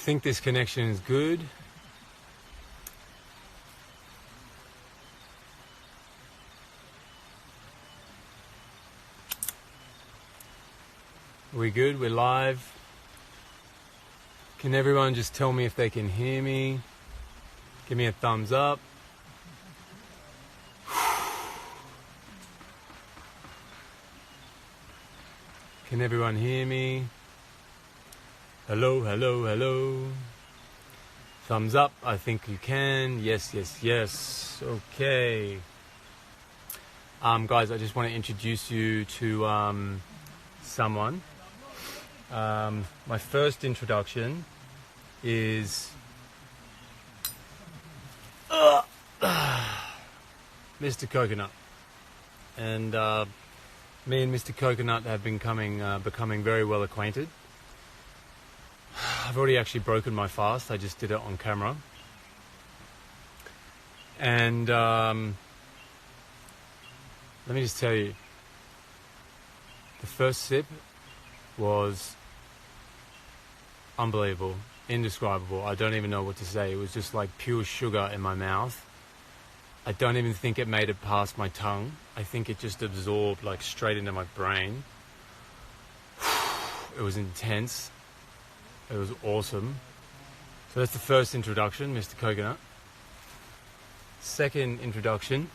think this connection is good. We good? We're live. Can everyone just tell me if they can hear me? Give me a thumbs up. Can everyone hear me? Hello, hello, hello. Thumbs up. I think you can. Yes, yes, yes. Okay. Guys, I just want to introduce you to someone. My first introduction is Mr. Coconut, and me and Mr. Coconut have been becoming very well acquainted. I've already actually broken my fast. I just did it on camera, and let me just tell you, the first sip was unbelievable, indescribable. I don't even know what to say. It was just like pure sugar in my mouth. I don't even think it made it past my tongue. I think it just absorbed like straight into my brain. It was intense. It was awesome. So that's the first introduction, Mr. Coconut. Second introduction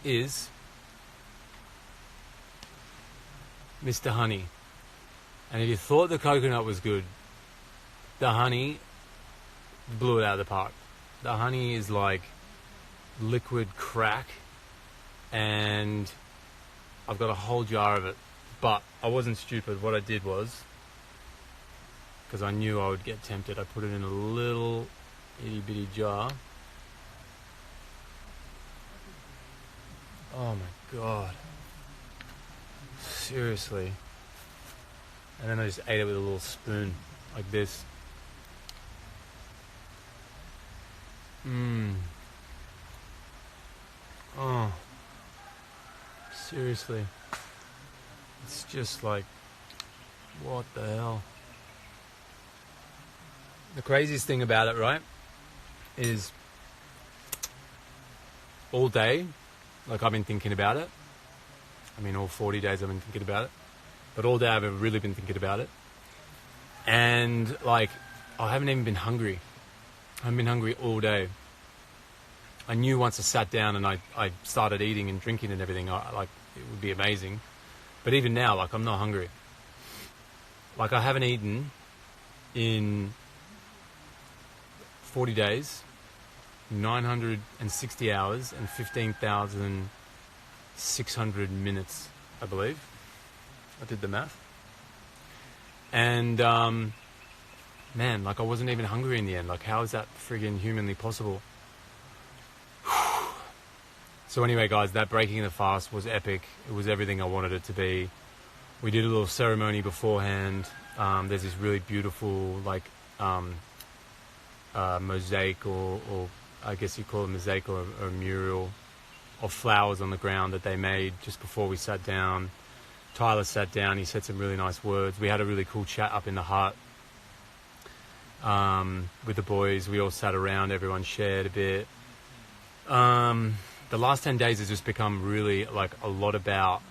is Mr. Honey. And if you thought the coconut was good, the honey blew it out of the park. The honey is like liquid crack, and I've got a whole jar of it. But I wasn't stupid. What I did was, because I knew I would get tempted, I put it in a little itty bitty jar. Oh my god. Seriously. And then I just ate it with a little spoon, like this. Oh. Seriously. It's just like, what the hell? The craziest thing about it, right, is all day, like I've been thinking about it. I mean, all 40 days I've been thinking about it. But all day I've really been thinking about it. And, like, I haven't even been hungry. I haven't been hungry all day. I knew once I sat down and I started eating and drinking and everything, it would be amazing. But even now, like, I'm not hungry. Like, I haven't eaten in 40 days, 960 hours, and 15,600 minutes, I believe. I did the math. And, man, like I wasn't even hungry in the end. Like, how is that friggin' humanly possible? So anyway, guys, that breaking of the fast was epic. It was everything I wanted it to be. We did a little ceremony beforehand. There's this really beautiful, like, mosaic, or I guess you call it a mosaic or a mural of flowers on the ground that they made just before we sat down. Tyler sat down, he said some really nice words. We had a really cool chat up in the hut with the boys. We all sat around, everyone shared a bit. The last 10 days has just become really like a lot about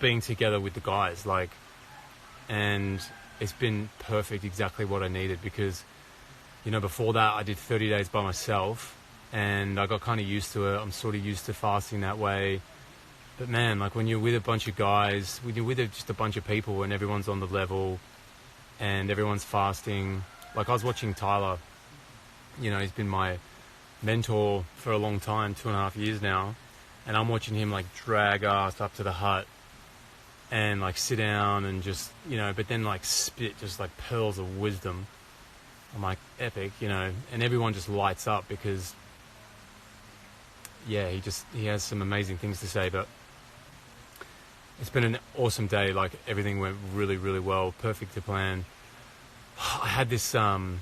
being together with the guys, like, and it's been perfect, exactly what I needed, because, you know, before that I did 30 days by myself and I got kind of used to it. I'm sort of used to fasting that way. But man, like when you're with a bunch of guys, when you're with just a bunch of people and everyone's on the level and everyone's fasting. Like I was watching Tyler, you know, he's been my mentor for a long time, 2.5 years now. And I'm watching him like drag ass up to the hut and like sit down and just, you know, but then like spit just like pearls of wisdom. I'm like, epic, you know, and everyone just lights up because, yeah, he has some amazing things to say. But it's been an awesome day. Like everything went really, really well. Perfect to plan. I had this, I've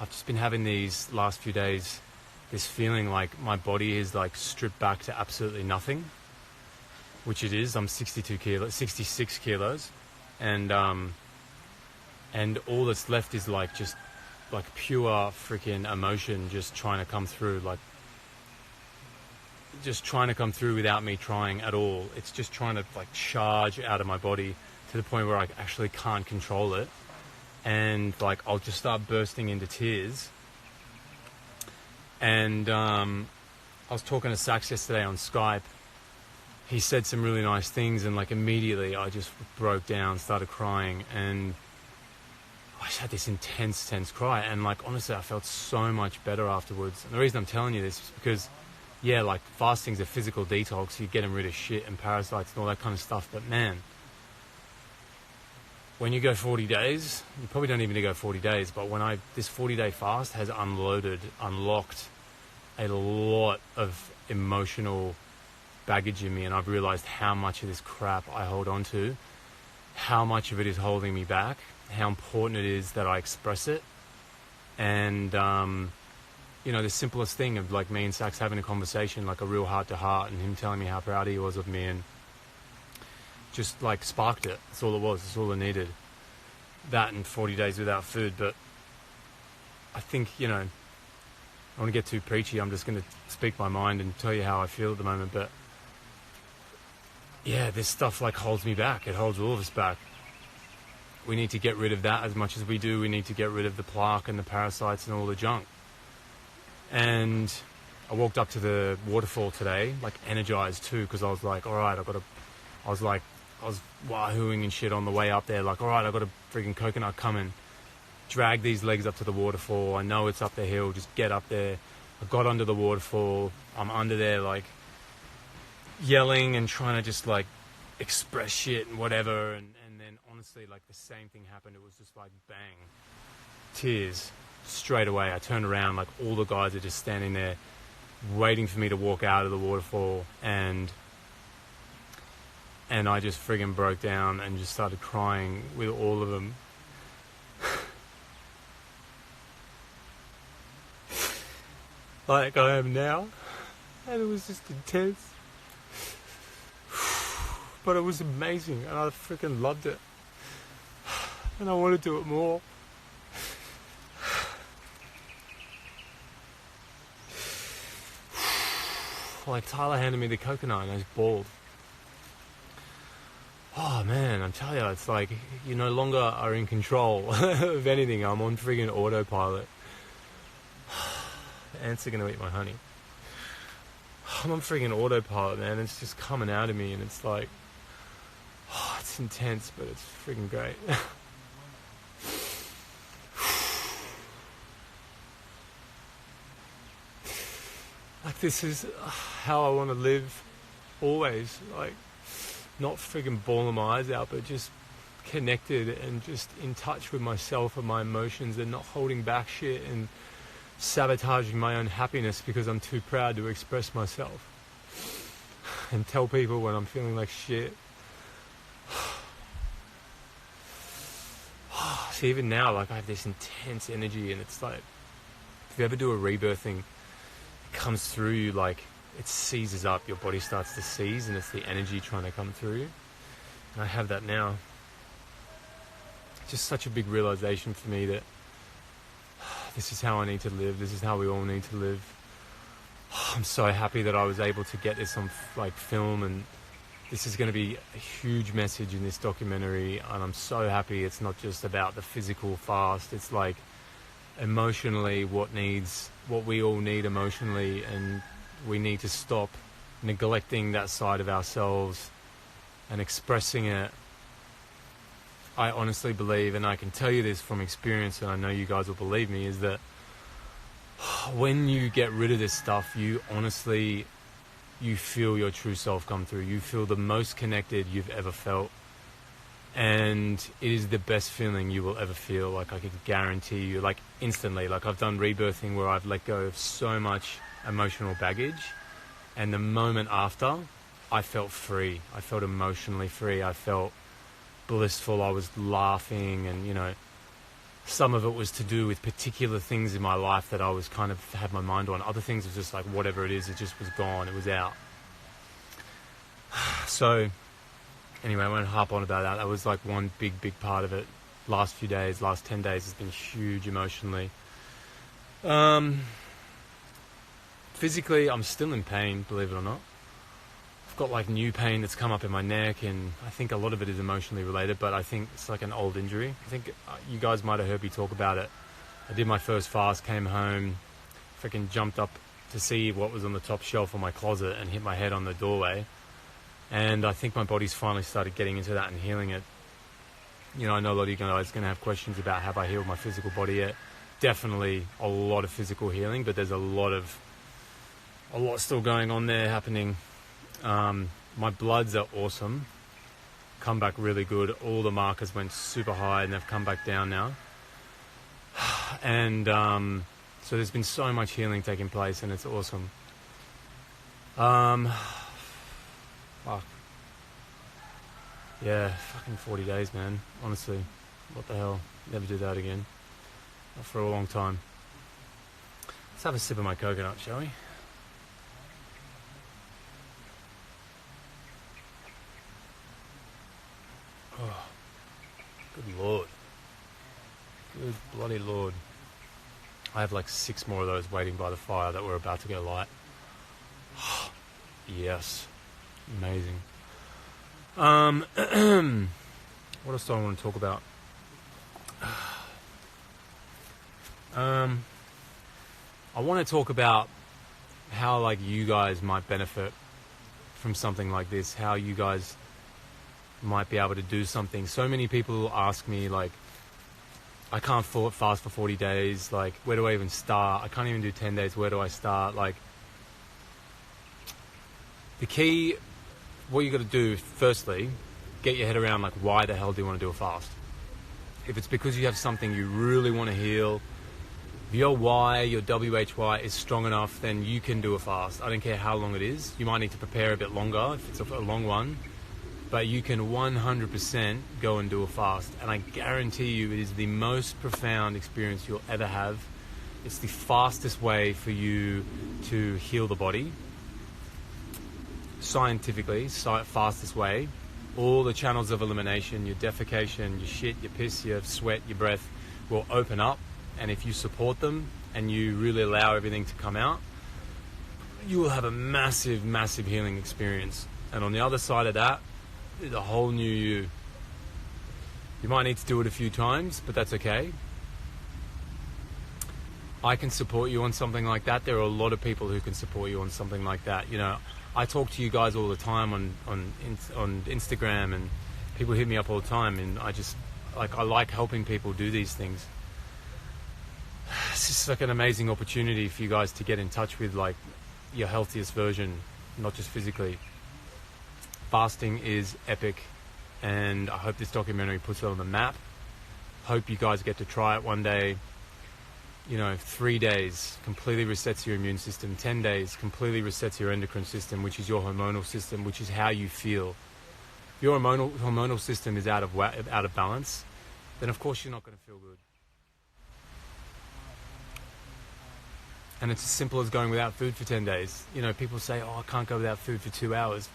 just been having these last few days, this feeling like my body is like stripped back to absolutely nothing, which it is. I'm 66 kilos. And and all that's left is like just like pure freaking emotion just trying to come through, like just trying to come through without me trying at all. It's just trying to like charge out of my body to the point where I actually can't control it, and like I'll just start bursting into tears. And I was talking to Sax yesterday on Skype. He said some really nice things, and like immediately I just broke down, started crying, and I just had this intense cry. And like honestly, I felt so much better afterwards. And the reason I'm telling you this is because, yeah, like fasting's a physical detox. You're getting rid of shit and parasites and all that kind of stuff. But man, when you go 40 days, you probably don't even need to go 40 days. But when this 40-day fast has unlocked a lot of emotional baggage in me, and I've realized how much of this crap I hold on to, how much of it is holding me back, how important it is that I express it. And you know, the simplest thing of like me and Sax having a conversation, like a real heart to heart, and him telling me how proud he was of me, and just like sparked it. That's all it was. That's all I needed. That and 40 days without food. But I think, you know, I want to get too preachy. I'm just going to speak my mind and tell you how I feel at the moment. But yeah, this stuff like holds me back. It holds all of us back. We need to get rid of that as much as we do. We need to get rid of the plaque and the parasites and all the junk. And I walked up to the waterfall today, like energized too, because I was like, all right, I was wahooing and shit on the way up there, like, all right, I've got a freaking coconut coming. Drag these legs up to the waterfall. I know it's up the hill, just get up there. I got under the waterfall. I'm under there, like, yelling and trying to just, like, express shit and whatever. And then, honestly, like, the same thing happened. It was just like, bang. Tears. Straight away. I turned around, like, all the guys are just standing there waiting for me to walk out of the waterfall. And I just friggin' broke down and just started crying with all of them. Like I am now. And it was just intense. But it was amazing, and I freaking loved it. And I want to do it more. Like Tyler handed me the coconut and I was bawled. Oh man, I'm telling you, it's like you no longer are in control of anything. I'm on friggin' autopilot. The ants are gonna eat my honey. I'm on friggin' autopilot, man. It's just coming out of me, and it's like, oh, it's intense, but it's friggin' great. Like this is how I want to live always. Like, not friggin' bawling my eyes out, but just connected and just in touch with myself and my emotions, and not holding back shit and sabotaging my own happiness because I'm too proud to express myself and tell people when I'm feeling like shit. See, even now, like, I have this intense energy, and it's like, if you ever do a rebirthing, it comes through you, like, it seizes up, your body starts to seize, and it's the energy trying to come through you. And I have that now. Just such a big realization for me that this is how I need to live. This is how we all need to live. I'm so happy that I was able to get this on like film, and this is going to be a huge message in this documentary. And I'm so happy it's not just about the physical fast. It's like emotionally what we all need emotionally, and we need to stop neglecting that side of ourselves and expressing it. I honestly believe, and I can tell you this from experience, and I know you guys will believe me, is that when you get rid of this stuff, you feel your true self come through. You feel the most connected you've ever felt. And it is the best feeling you will ever feel. Like, I could guarantee you, like, instantly. Like, I've done rebirthing where I've let go of so much emotional baggage, and the moment after, I felt free. I felt emotionally free. I felt blissful. I was laughing, and, you know, some of it was to do with particular things in my life that I was kind of had my mind on. Other things was just like, whatever it is, it just was gone. It was out. So anyway, I won't harp on about that. That was like one big part of it. last few days, last 10 days has been huge emotionally. Physically, I'm still in pain, believe it or not. I've got like new pain that's come up in my neck, and I think a lot of it is emotionally related, but I think it's like an old injury. I think you guys might have heard me talk about it. I did my first fast, came home, freaking jumped up to see what was on the top shelf of my closet and hit my head on the doorway. And I think my body's finally started getting into that and healing it. You know, I know a lot of you guys are going to have questions about have I healed my physical body yet. Definitely a lot of physical healing, but there's a lot still going on there happening. My bloods are awesome. Come back really good. All the markers went super high and they've come back down now. And so there's been so much healing taking place, and it's awesome. Fuck. Yeah, fucking 40 days, man. Honestly, what the hell? Never do that again. Not for a long time. Let's have a sip of my coconut, shall we? Oh, good lord. Good bloody lord. I have like 6 more of those waiting by the fire that we're about to go light. Yes. Amazing. What else do I want to talk about? I want to talk about how like you guys might benefit from something like this, how you guys might be able to do something. So many people ask me like, I can't fast for 40 days, like where do I even start? I can't even do 10 days, where do I start? Like, the key, what you got to do firstly, get your head around like why the hell do you want to do a fast? If it's because you have something you really want to heal, if your why, your WHY is strong enough, then you can do a fast. I don't care how long it is. You might need to prepare a bit longer if it's a long one, but you can 100% go and do a fast. And I guarantee you it is the most profound experience you'll ever have. It's the fastest way for you to heal the body. Scientifically, fastest way. All the channels of elimination, your defecation, your shit, your piss, your sweat, your breath will open up. And if you support them and you really allow everything to come out, you will have a massive, massive healing experience. And on the other side of that is a whole new you. You might need to do it a few times, but that's okay. I can support you on something like that. There are a lot of people who can support you on something like that. You know, I talk to you guys all the time on Instagram, and people hit me up all the time, and I like helping people do these things. It's just like an amazing opportunity for you guys to get in touch with like your healthiest version, not just physically. Fasting is epic, and I hope this documentary puts it on the map. Hope you guys get to try it one day. You know, 3 days completely resets your immune system. 10 days completely resets your endocrine system, which is your hormonal system, which is how you feel. If your hormonal system is out of balance, then of course you're not going to feel good. And it's as simple as going without food for 10 days. You know, people say, oh, I can't go without food for 2 hours.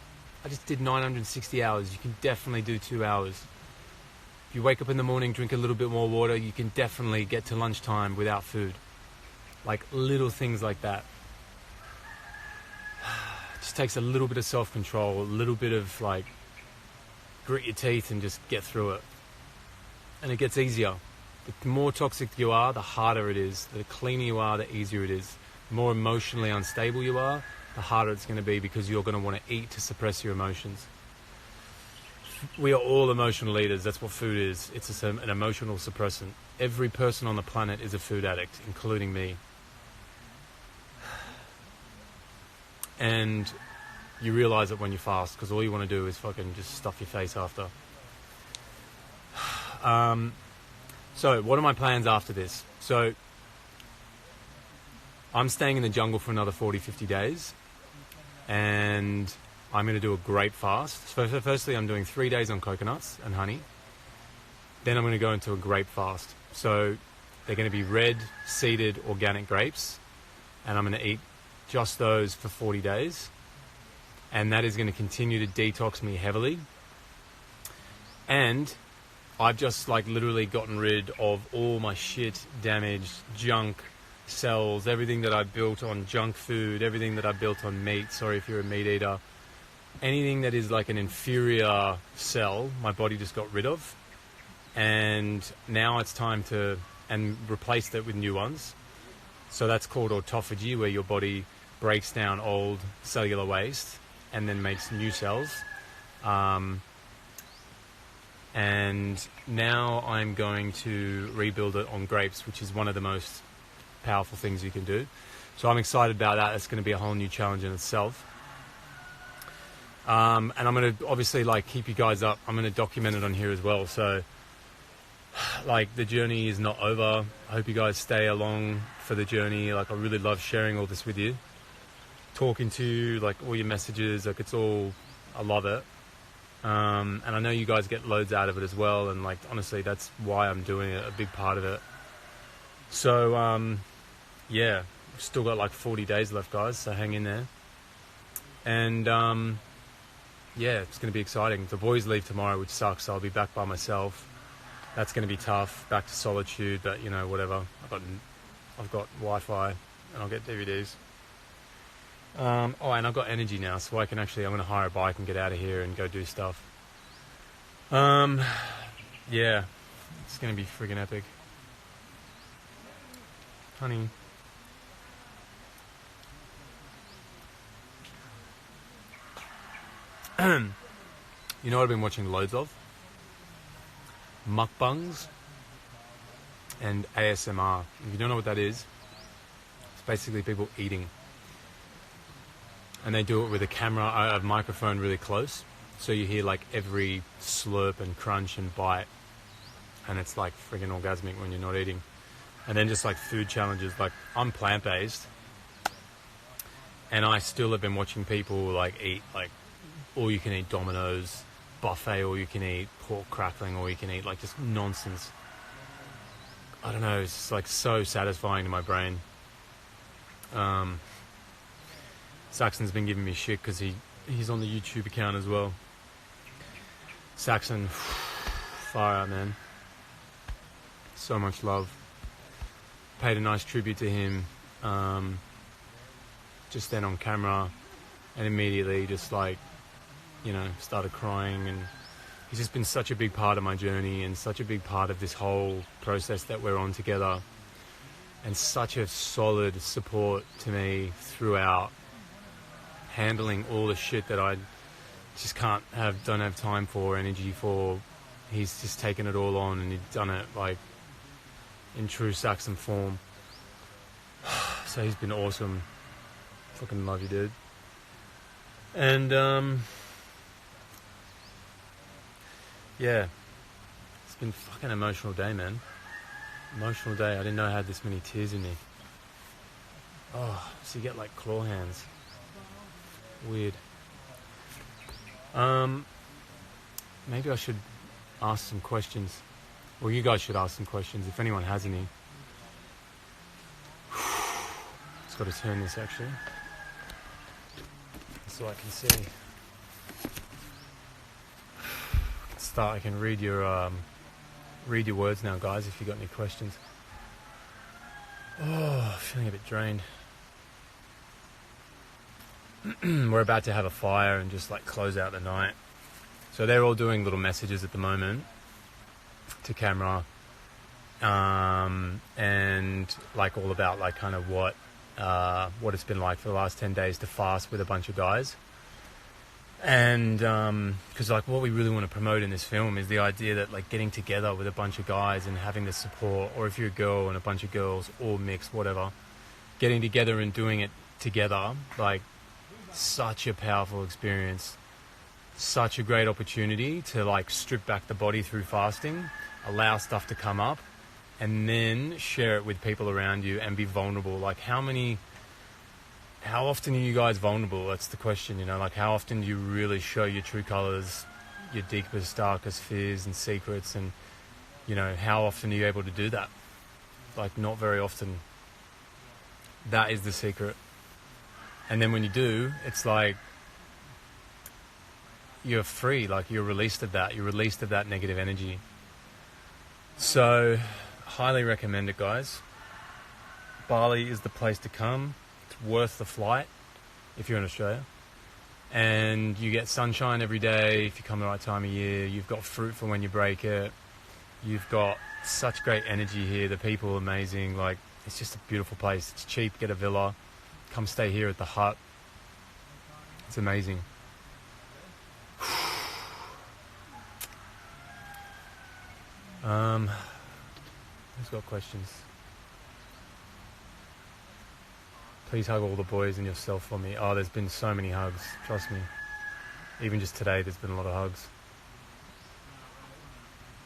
I just did 960 hours. You can definitely do 2 hours. If you wake up in the morning, drink a little bit more water, you can definitely get to lunchtime without food. Like little things like that. It just takes a little bit of self-control, a little bit of like grit your teeth and just get through it. And it gets easier. The more toxic you are, the harder it is. The cleaner you are, the easier it is. The more emotionally unstable you are, the harder it's going to be, because you're going to want to eat to suppress your emotions. We are all emotional eaters. That's what food is. It's an emotional suppressant. Every person on the planet is a food addict, including me. And you realize it when you fast, because all you want to do is fucking just stuff your face after. So what are my plans after this? So I'm staying in the jungle for another 40, 50 days, and I'm going to do a grape fast. So firstly, I'm doing 3 days on coconuts and honey. Then I'm going to go into a grape fast. So they're going to be red, seeded, organic grapes, and I'm going to eat just those for 40 days. And that is going to continue to detox me heavily. And I've just like literally gotten rid of all my shit, damaged, junk cells, everything that I built on junk food, everything that I built on meat. Sorry if you're a meat eater. Anything that is like an inferior cell, my body just got rid of. And now it's time to, and replaced it with new ones. So that's called autophagy, where your body breaks down old cellular waste and then makes new cells. And now I'm going to rebuild it on grapes, which is one of the most powerful things you can do. So I'm excited about that. It's going to be a whole new challenge in itself. And I'm going to obviously like keep you guys up. I'm going to document it on here as well. So like the journey is not over. I hope you guys stay along for the journey. Like I really love sharing all this with you, talking to you, like all your messages, like it's all, I love it. And I know you guys get loads out of it as well. And like, honestly, that's why I'm doing it, a big part of it. So, yeah, still got like 40 days left, guys. So hang in there. And, yeah, it's going to be exciting. The boys leave tomorrow, which sucks. So I'll be back by myself. That's going to be tough. Back to Solitude, but you know, whatever. I've got Wi-Fi and I'll get DVDs. Oh, and I've got energy now, so I'm going to hire a bike and get out of here and go do stuff. Yeah, it's going to be friggin' epic. Honey. You know what I've been watching loads of? Mukbangs and ASMR. If you don't know what that is, it's basically people eating. And they do it with a microphone really close. So you hear like every slurp and crunch and bite. And it's like friggin' orgasmic when you're not eating. And then just like food challenges. Like I'm plant-based. And I still have been watching people like eat like all you can eat Domino's, buffet, all you can eat pork crackling, all you can eat, like just nonsense. I don't know, it's just like so satisfying to my brain. Saxon's been giving me shit because he's on the YouTube account as well. Saxon, fire out, man. So much love. Paid a nice tribute to him just then on camera, and immediately just like, you know, started crying. And he's just been such a big part of my journey and such a big part of this whole process that we're on together, and such a solid support to me throughout, handling all the shit that I just don't have time for, energy for. He's just taken it all on, and he's done it like in true Saxon form. So he's been awesome. Fucking love you, dude. And yeah, it's been a fucking emotional day, man. Emotional day. I didn't know I had this many tears in me. Oh, so you get like claw hands. Weird. Maybe I should ask some questions. Or you guys should ask some questions if anyone has any. Just got to turn this actually, so I can see. I can read your words now, guys, if you got any questions. Oh, feeling a bit drained. We're about to have a fire and just like close out the night. So they're all doing little messages at the moment to camera, and like all about like kind of what it's been like for the last 10 days to fast with a bunch of guys. And because like what we really want to promote in this film is the idea that like getting together with a bunch of guys and having the support, or if you're a girl and a bunch of girls, or mixed, whatever, getting together and doing it together, like such a powerful experience, such a great opportunity to like strip back the body through fasting, allow stuff to come up, and then share it with people around you and be vulnerable. Like how often are you guys vulnerable? That's the question, you know, like how often do you really show your true colors, your deepest, darkest fears and secrets, and, you know, how often are you able to do that? Like not very often. That is the secret. And then when you do, it's like you're free, like you're released of that negative energy. So, highly recommend it, guys. Bali is the place to come. It's worth the flight if you're in Australia. And you get sunshine every day if you come the right time of year. You've got fruit for when you break it. You've got such great energy here. The people are amazing. Like, it's just a beautiful place. It's cheap. Get a villa. Come stay here at the hut. It's amazing. Who's got questions? Please hug all the boys and yourself for me. Oh, there's been so many hugs. Trust me. Even just today, there's been a lot of hugs.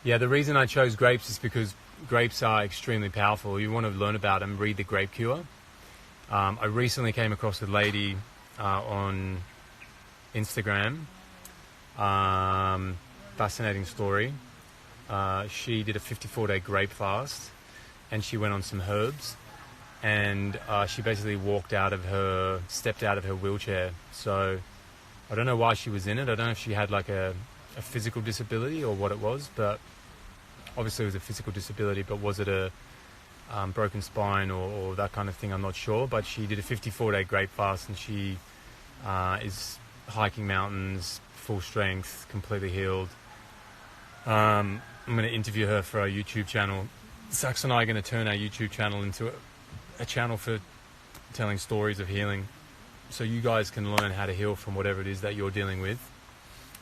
Yeah, the reason I chose grapes is because grapes are extremely powerful. You want to learn about them, read The Grape Cure. I recently came across a lady on Instagram. Fascinating story. She did a 54-day grape fast, and she went on some herbs, and she basically stepped out of her wheelchair. So I don't know why she was in it. I don't know if she had like a physical disability or what it was, but obviously it was a physical disability, but was it a broken spine or that kind of thing? I'm not sure, but she did a 54-day grape fast, and she is hiking mountains, full strength, completely healed. I'm going to interview her for our YouTube channel. Sax and I are going to turn our YouTube channel into a channel for telling stories of healing, so you guys can learn how to heal from whatever it is that you're dealing with,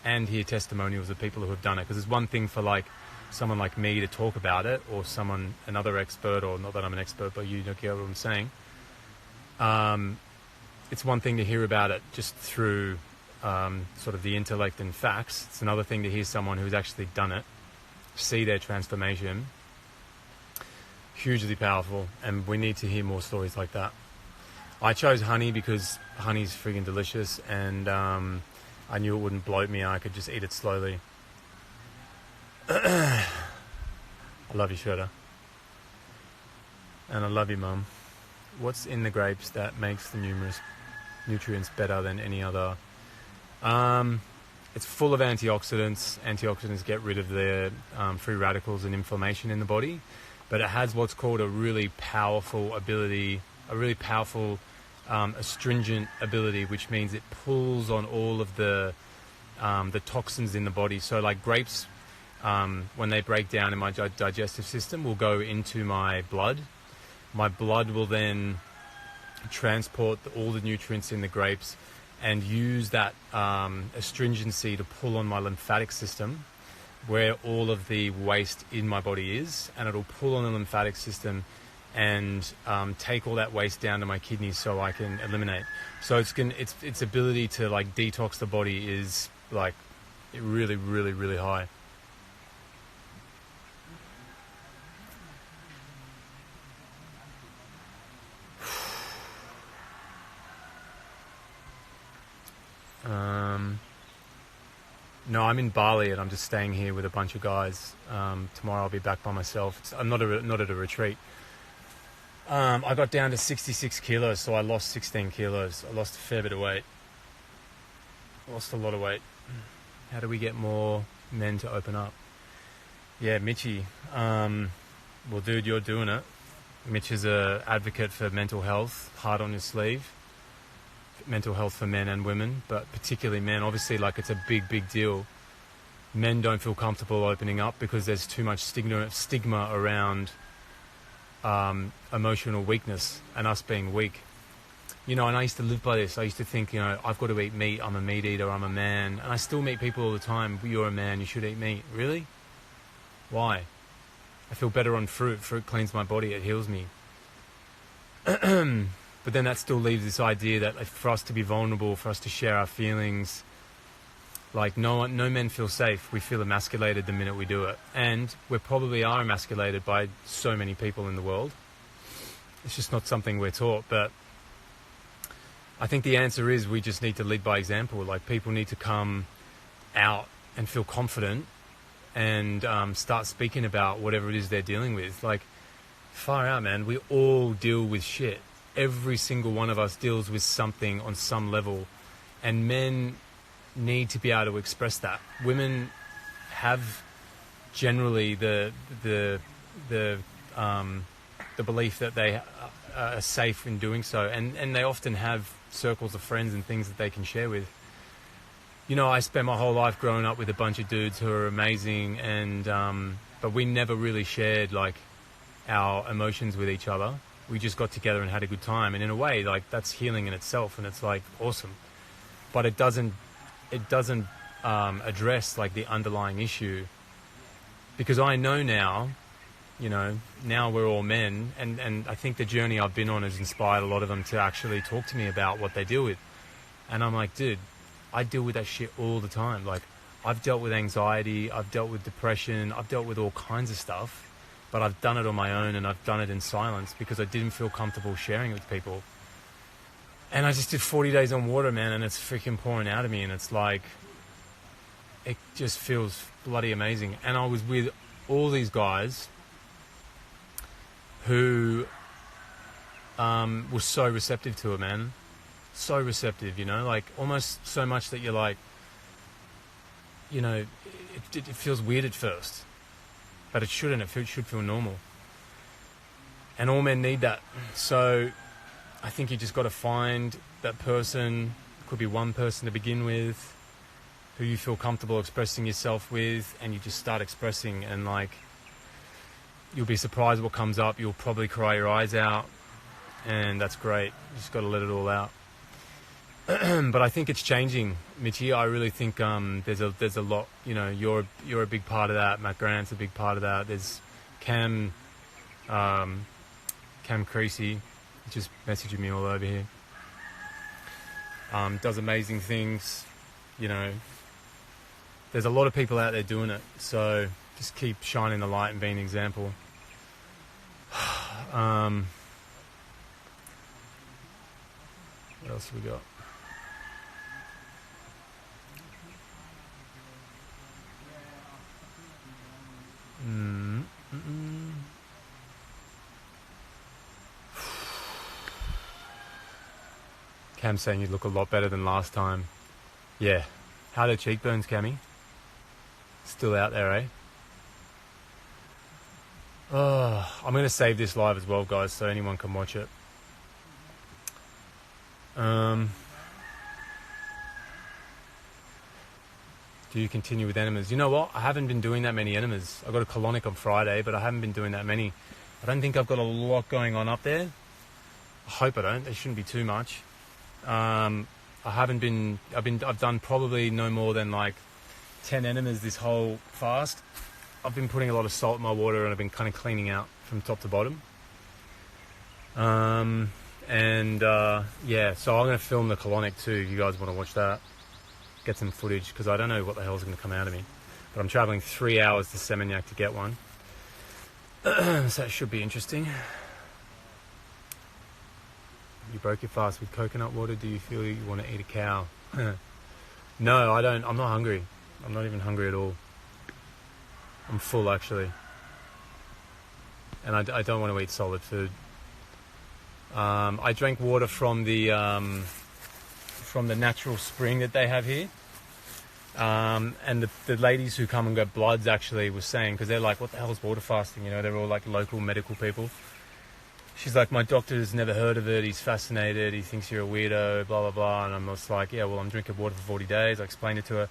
and hear testimonials of people who have done it. Because it's one thing for like someone like me to talk about it, or another expert, or not that I'm an expert, but you know what I'm saying. It's one thing to hear about it just through sort of the intellect and facts. It's another thing to hear someone who's actually done it, see their transformation. Hugely powerful, and we need to hear more stories like that. I chose honey because honey's freaking delicious, and I knew it wouldn't bloat me. I could just eat it slowly. I love you, Shredder. And I love you, Mum. What's in the grapes that makes the nutrients better than any other? It's full of antioxidants. Antioxidants get rid of the free radicals and inflammation in the body, but it has what's called a really powerful astringent ability, which means it pulls on all of the toxins in the body. So like grapes, when they break down in my digestive system, will go into my blood. My blood will then transport all the nutrients in the grapes and use that astringency to pull on my lymphatic system, where all of the waste in my body is, and it'll pull on the lymphatic system and take all that waste down to my kidneys so I can eliminate. So its ability to like detox the body is like really, really, really high. No, I'm in Bali and I'm just staying here with a bunch of guys. Tomorrow I'll be back by myself. I'm not at a retreat. I got down to 66 kilos, so I lost 16 kilos. I lost a fair bit of weight. Lost a lot of weight. How do we get more men to open up? Yeah, Mitchie. Well, dude, you're doing it. Mitch is an advocate for mental health, heart on his sleeve. Mental health for men and women, but particularly men. Obviously, like, it's a big deal. Men don't feel comfortable opening up because there's too much stigma around emotional weakness and us being weak. You know, and I used to live by this. I used to think, you know, I've got to eat meat. I'm a meat eater. I'm a man. And I still meet people all the time. You're a man. You should eat meat. Really? Why? I feel better on fruit. Fruit cleans my body. It heals me. But then that still leaves this idea that for us to be vulnerable, for us to share our feelings, like no men feel safe. We feel emasculated the minute we do it. And we probably are emasculated by so many people in the world. It's just not something we're taught. But I think the answer is we just need to lead by example. Like, people need to come out and feel confident and start speaking about whatever it is they're dealing with. Like, far out, man. We all deal with shit. Every single one of us deals with something on some level, and men need to be able to express that. Women have generally the the belief that they are safe in doing so, and they often have circles of friends and things that they can share with. You know, I spent my whole life growing up with a bunch of dudes who are amazing, and but we never really shared like our emotions with each other. We just got together and had a good time, and in a way, like, that's healing in itself, and it's like awesome. But it doesn't address like the underlying issue, because I know now, you know, now we're all men, and I think the journey I've been on has inspired a lot of them to actually talk to me about what they deal with. And I'm like, dude, I deal with that shit all the time. Like, I've dealt with anxiety, I've dealt with depression, I've dealt with all kinds of stuff, but I've done it on my own, and I've done it in silence because I didn't feel comfortable sharing it with people. And I just did 40 days on water, man, and it's freaking pouring out of me, and it's like, it just feels bloody amazing. And I was with all these guys who were so receptive to it, man. So receptive, you know, like almost so much that you're like, you know, it feels weird at first, but it shouldn't. It should feel normal. And all men need that. So I think you just got to find that person. It could be one person to begin with, who you feel comfortable expressing yourself with, and you just start expressing, and like, you'll be surprised what comes up. You'll probably cry your eyes out, and that's great. You just got to let it all out. But I think it's changing, Mitchie. I really think there's a lot. You know, you're a big part of that. Matt Grant's a big part of that. There's Cam Creasy, just messaging me all over here. Does amazing things. You know, there's a lot of people out there doing it. So just keep shining the light and being an example. What else have we got? Cam's saying you look a lot better than last time. Yeah. How are the cheekbones, Cammy? Still out there, eh? Oh, I'm going to save this live as well, guys, so anyone can watch it. Do you continue with enemas? You know what? I haven't been doing that many enemas. I got a colonic on Friday, but I haven't been doing that many. I don't think I've got a lot going on up there. I hope I don't. There shouldn't be too much. I've done probably no more than like 10 enemas this whole fast. I've been putting a lot of salt in my water, and I've been kind of cleaning out from top to bottom. Yeah, so I'm going to film the colonic too, if you guys want to watch that. Get some footage, because I don't know what the hell's going to come out of me. But I'm travelling 3 hours to Seminyak to get one. So that should be interesting. You broke your fast with coconut water. Do you feel you want to eat a cow? No, I don't. I'm not hungry. I'm not even hungry at all. I'm full, actually. And I don't want to eat solid food. I drank water from the natural spring that they have here. And the ladies who come and get bloods actually were saying, because they're like, what the hell is water fasting? You know, they're all like local medical people. She's like, my doctor's never heard of it. He's fascinated. He thinks you're a weirdo, blah, blah, blah. And I'm just like, yeah, well, I'm drinking water for 40 days. I explained it to her.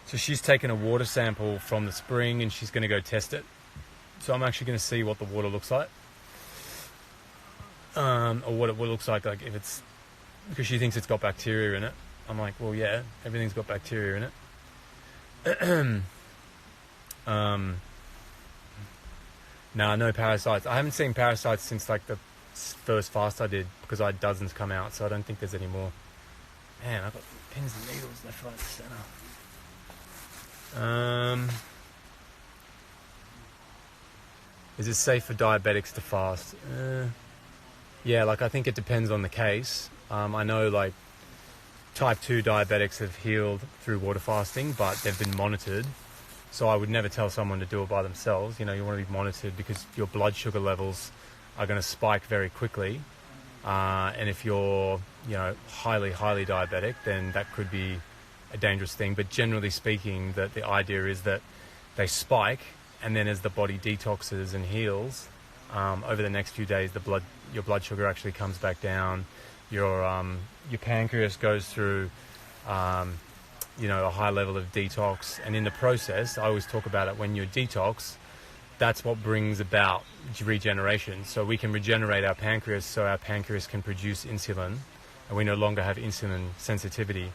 So she's taken a water sample from the spring, and she's going to go test it. So I'm actually going to see what the water looks like. Or what it looks like if it's... Because she thinks it's got bacteria in it. I'm like, well, yeah, everything's got bacteria in it. No parasites. I haven't seen parasites since like the first fast I did, because I had dozens come out, so I don't think there's any more. Man, I've got pins and needles left, right, centre. Is it safe for diabetics to fast? Yeah, like I think it depends on the case. I know like type 2 diabetics have healed through water fasting, but they've been monitored. So I would never tell someone to do it by themselves. You know, you want to be monitored, because your blood sugar levels are going to spike very quickly. And if you're, you know, highly diabetic, then that could be a dangerous thing. But generally speaking, the idea is that they spike, and then as the body detoxes and heals, over the next few days, your blood sugar actually comes back down. Your pancreas goes through, a high level of detox, and in the process, I always talk about it, when you detox, that's what brings about regeneration. So we can regenerate our pancreas, so our pancreas can produce insulin, and we no longer have insulin sensitivity.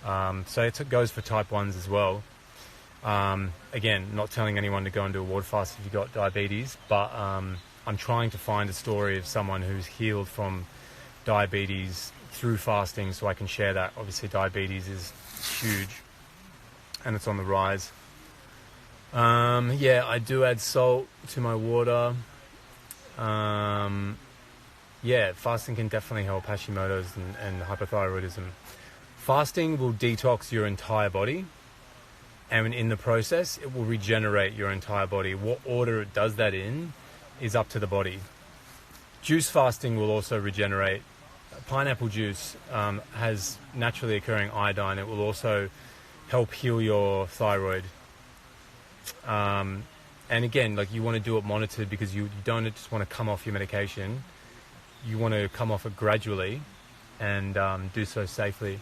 So it goes for type 1s as well. Again, not telling anyone to go and do a water fast if you've got diabetes, but I'm trying to find a story of someone who's healed from diabetes through fasting, so I can share that. Obviously diabetes is huge and it's on the rise. I do add salt to my water. Fasting can definitely help Hashimoto's and hypothyroidism. Fasting will detox your entire body, and in the process it will regenerate your entire body. What order it does that in is up to the body. Juice fasting will also regenerate. Pineapple juice has naturally occurring iodine. It will also help heal your thyroid. And again, like, you want to do it monitored, because you don't just want to come off your medication. You want to come off it gradually and do so safely.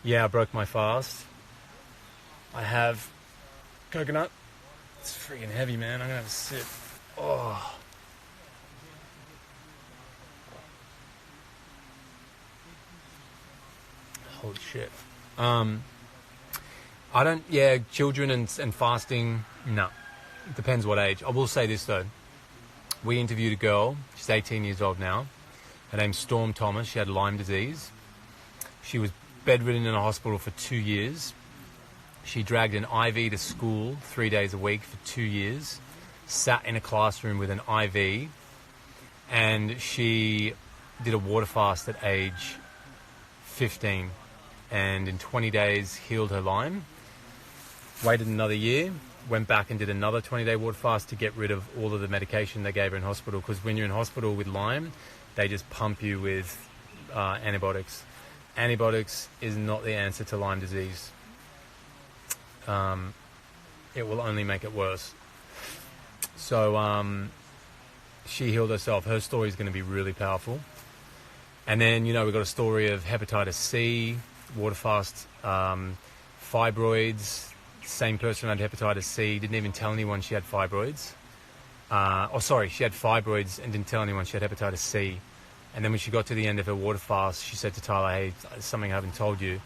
Yeah, I broke my fast. I have coconut. It's freaking heavy, man. I'm going to have a sip. Oh. Holy shit. Children and fasting, no. It depends what age. I will say this though. We interviewed a girl, she's 18 years old now. Her name's Storm Thomas. She had Lyme disease. She was bedridden in a hospital for 2 years. She dragged an IV to school 3 days a week for 2 years, sat in a classroom with an IV, and she did a water fast at age 15, and in 20 days healed her Lyme. Waited another year, went back and did another 20-day water fast to get rid of all of the medication they gave her in hospital, because when you're in hospital with Lyme, they just pump you with antibiotics. Antibiotics is not the answer to Lyme disease. It will only make it worse. So she healed herself. Her story is going to be really powerful. And then, we've got a story of hepatitis C, water fast, fibroids. Same person had hepatitis C, didn't even tell anyone she had fibroids. She had fibroids and didn't tell anyone she had hepatitis C. And then when she got to the end of her water fast, she said to Tyler, hey, something I haven't told you.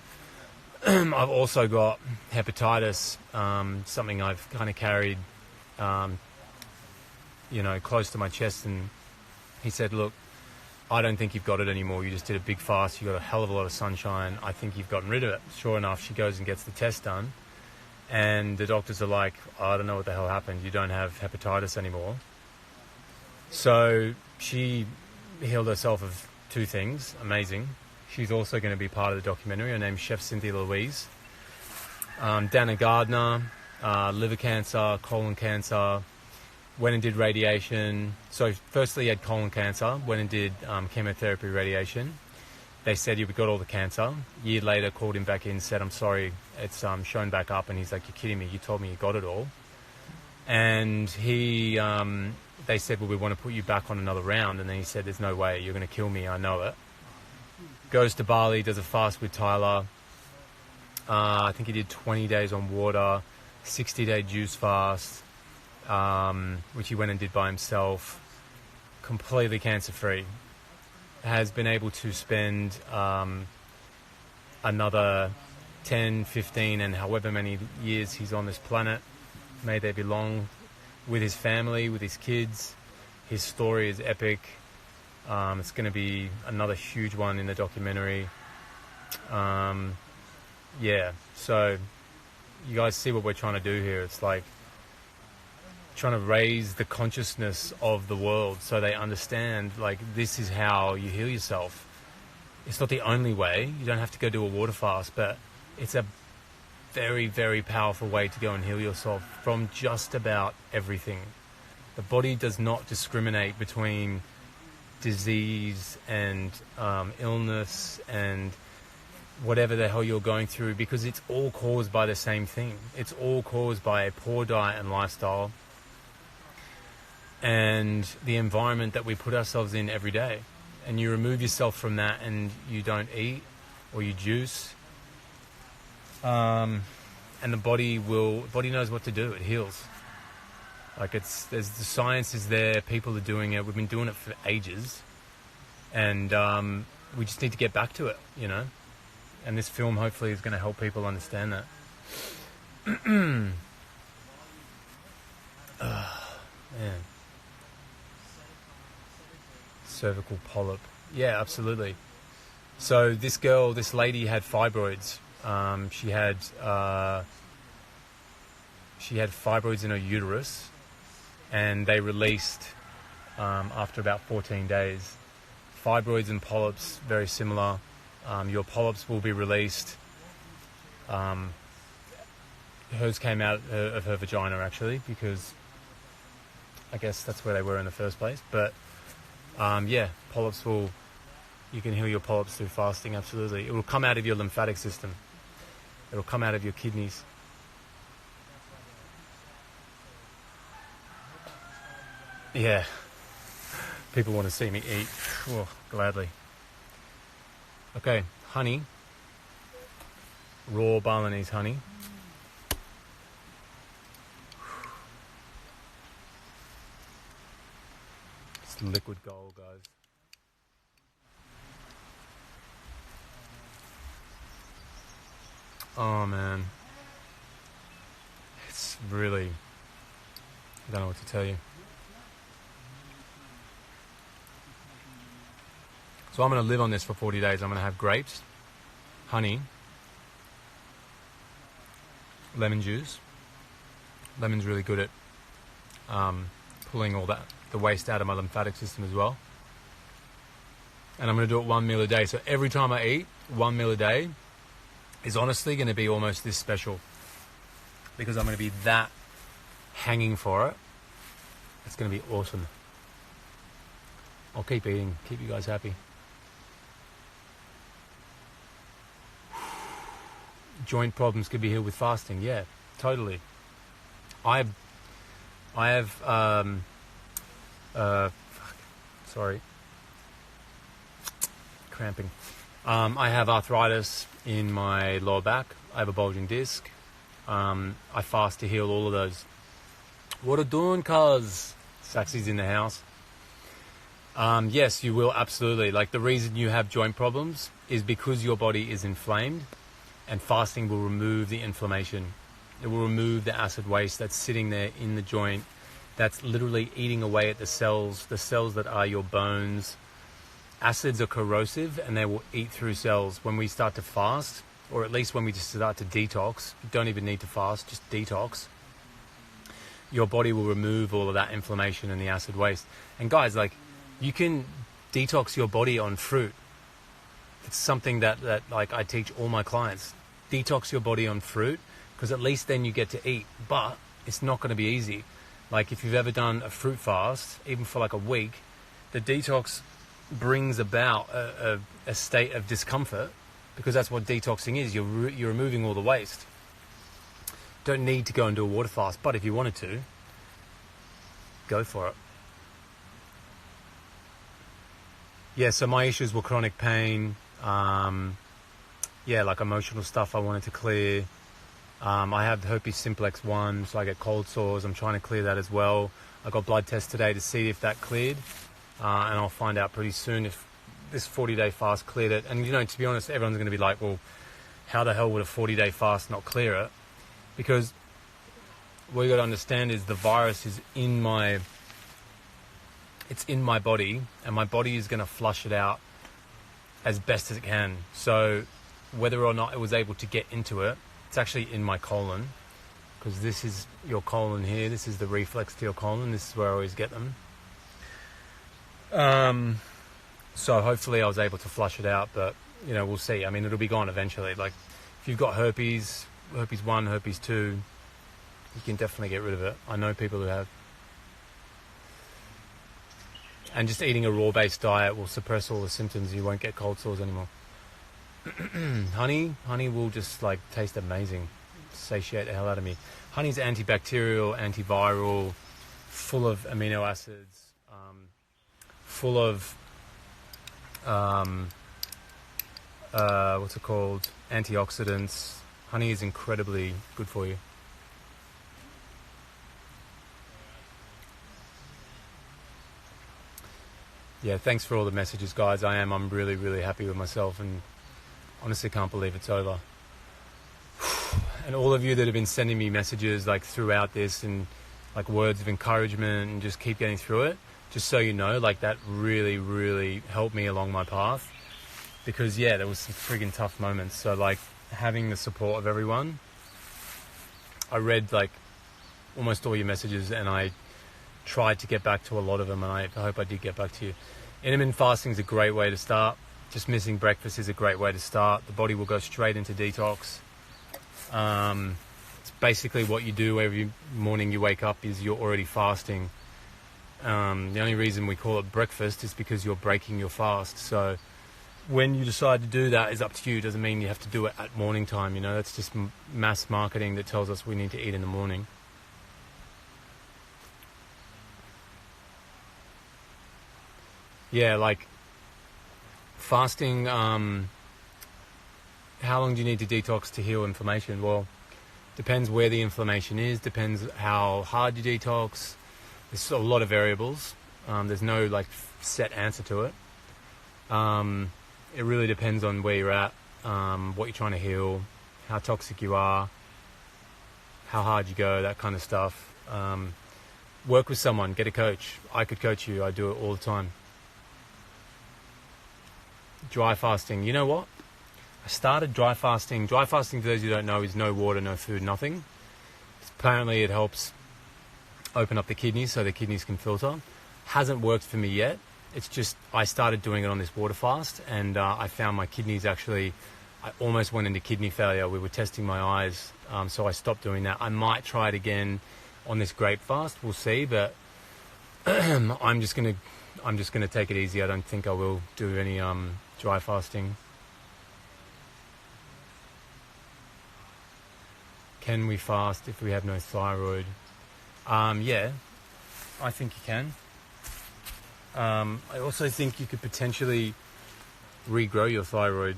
I've also got hepatitis, something I've kind of carried, close to my chest. And he said, look, I don't think you've got it anymore. You just did a big fast. You got a hell of a lot of sunshine. I think you've gotten rid of it. Sure enough, she goes and gets the test done. And the doctors are like, I don't know what the hell happened. You don't have hepatitis anymore. So she healed herself of 2 things. Amazing. She's also going to be part of the documentary. Her name's Chef Cynthia Louise. Dana Gardner, liver cancer, colon cancer, went and did radiation. So firstly he had colon cancer, went and did chemotherapy radiation. They said, you've got all the cancer. A year later, called him back in, said, I'm sorry, it's shown back up. And he's like, you're kidding me, you told me you got it all. And they said, well, we want to put you back on another round. And then he said, there's no way, you're going to kill me, I know it. Goes to Bali, does a fast with Tyler. I think he did 20 days on water, 60-day juice fast, which he went and did by himself, completely cancer-free. Has been able to spend another 10, 15, and however many years he's on this planet, may they belong, with his family, with his kids. His story is epic. It's going to be another huge one in the documentary. So you guys see what we're trying to do here. It's like trying to raise the consciousness of the world so they understand, like, this is how you heal yourself. It's not the only way. You don't have to go do a water fast, but it's a very, very powerful way to go and heal yourself from just about everything. The body does not discriminate between disease and illness and whatever the hell you're going through, because it's all caused by the same thing. It's all caused by a poor diet and lifestyle. and the environment that we put ourselves in every day. And you remove yourself from that and you don't eat or you juice, and the body knows what to do. It heals. Like the science is there, people are doing it, we've been doing it for ages, and we just need to get back to it, you know? And this film hopefully is going to help people understand that. Man. Cervical polyp. Yeah, absolutely. So this lady had fibroids. She had fibroids in her uterus, and they released after about 14 days. Fibroids and polyps, very similar. Your polyps will be released. Hers came out of her vagina, actually, because I guess that's where they were in the first place. But polyps you can heal your polyps through fasting, absolutely. It will come out of your lymphatic system. It will come out of your kidneys. Yeah. People want to see me eat. Oh, gladly. Okay, honey. Raw Balinese honey. It's liquid gold, guys. Oh, man. It's really... I don't know what to tell you. So I'm going to live on this for 40 days. I'm going to have grapes, honey, lemon juice. Lemon's really good at pulling all the waste out of my lymphatic system as well. And I'm going to do it 1 meal a day. So every time I eat, 1 meal a day is honestly going to be almost this special, because I'm going to be that hanging for it. It's going to be awesome. I'll keep eating, keep you guys happy. Joint problems could be healed with fasting. Yeah, totally. I have cramping. I have arthritis in my lower back. I have a bulging disc. I fast to heal all of those. What a doing, cuz? Saxy's in the house. Yes, you will, absolutely. Like, the reason you have joint problems is because your body is inflamed, and fasting will remove the inflammation. It will remove the acid waste that's sitting there in the joint, that's literally eating away at the cells that are your bones. Acids are corrosive, and they will eat through cells. When we start to fast, or at least when we just start to detox, you don't even need to fast, just detox, your body will remove all of that inflammation and the acid waste. And guys, like, you can detox your body on fruit. It's something that like I teach all my clients. Detox your body on fruit, because at least then you get to eat. But it's not going to be easy. Like, if you've ever done a fruit fast, even for like a week, the detox brings about a state of discomfort, because that's what detoxing is. You're removing all the waste. Don't need to go and do a water fast, but if you wanted to, go for it. Yeah, so my issues were chronic pain, like emotional stuff I wanted to clear. I have herpes simplex 1, so I get cold sores. I'm trying to clear that as well. I got blood tests today to see if that cleared, and I'll find out pretty soon if this 40-day fast cleared it. And, you know, to be honest, everyone's going to be like, well, how the hell would a 40-day fast not clear it? Because what you got to understand is the virus is in my body, and my body is going to flush it out as best as it can. So whether or not it was able to get into it, it's actually in my colon, because this is your colon here. This is the reflex to your colon. This is where I always get them. So hopefully I was able to flush it out, but, you know, we'll see. I mean, it'll be gone eventually. Like, if you've got herpes 1, herpes 2, you can definitely get rid of it. I know people who have. And just eating a raw-based diet will suppress all the symptoms. You won't get cold sores anymore. Honey will just, like, taste amazing. Satiate the hell out of me. Honey's antibacterial, antiviral, full of amino acids, full of antioxidants. Honey is incredibly good for you. Yeah, thanks for all the messages, guys. I'm really, really happy with myself, and honestly can't believe it's over. And all of you that have been sending me messages like throughout this, and like words of encouragement, and just keep getting through it, just so you know, like that really, really helped me along my path. Because yeah, there was some friggin' tough moments. So like having the support of everyone. I read like almost all your messages, and I tried to get back to a lot of them, and I hope I did get back to you. Intermittent fasting is a great way to start. Just missing breakfast is a great way to start. The body will go straight into detox. It's basically what you do every morning you wake up is you're already fasting. The only reason we call it breakfast is because you're breaking your fast. So when you decide to do that is up to you. It doesn't mean you have to do it at morning time, you know. That's just mass marketing that tells us we need to eat in the morning. Yeah, like fasting, how long do you need to detox to heal inflammation? Well, depends where the inflammation is, depends how hard you detox. There's a lot of variables. There's no like set answer to it. It really depends on where you're at, what you're trying to heal, how toxic you are, how hard you go, that kind of stuff. Work with someone, get a coach. I could coach you, I do it all the time. Dry fasting. You know what? I started dry fasting. Dry fasting, for those who don't know, is no water, no food, nothing. Apparently it helps open up the kidneys so the kidneys can filter. Hasn't worked for me yet. It's just I started doing it on this water fast, and I found my kidneys actually, I almost went into kidney failure. We were testing my eyes, so I stopped doing that. I might try it again on this grape fast. We'll see, but I'm just gonna take it easy. I don't think I will do any dry fasting. Can we fast if we have no thyroid? Yeah, I think you can. I also think you could potentially regrow your thyroid.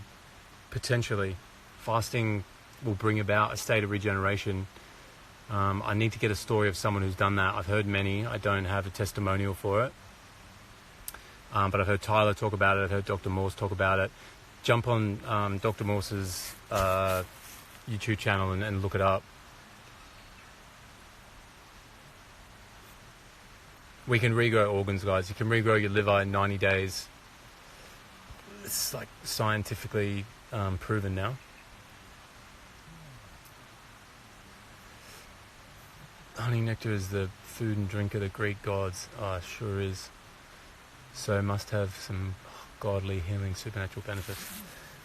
Potentially. Fasting will bring about a state of regeneration. I need to get a story of someone who's done that. I've heard many. I don't have a testimonial for it. But I've heard Tyler talk about it. I've heard Dr. Morse talk about it. Jump on Dr. Morse's YouTube channel and look it up. We can regrow organs, guys. You can regrow your liver in 90 days. It's like scientifically proven now. Honey nectar is the food and drink of the Greek gods. Oh, it sure is. So it must have some godly, healing, supernatural benefits.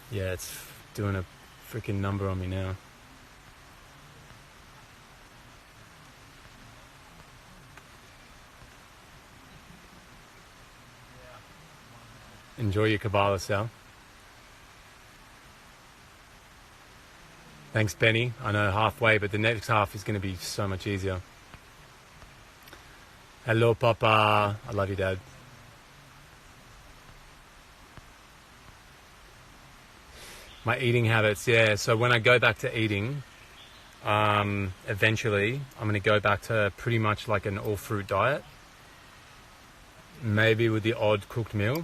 Yeah, it's doing a freaking number on me now. Enjoy your Kabbalah, Sal. Thanks, Benny. I know halfway, but the next half is going to be so much easier. Hello, Papa. I love you, Dad. My eating habits, yeah. So when I go back to eating, eventually, I'm going to go back to pretty much like an all-fruit diet. Maybe with the odd cooked meal.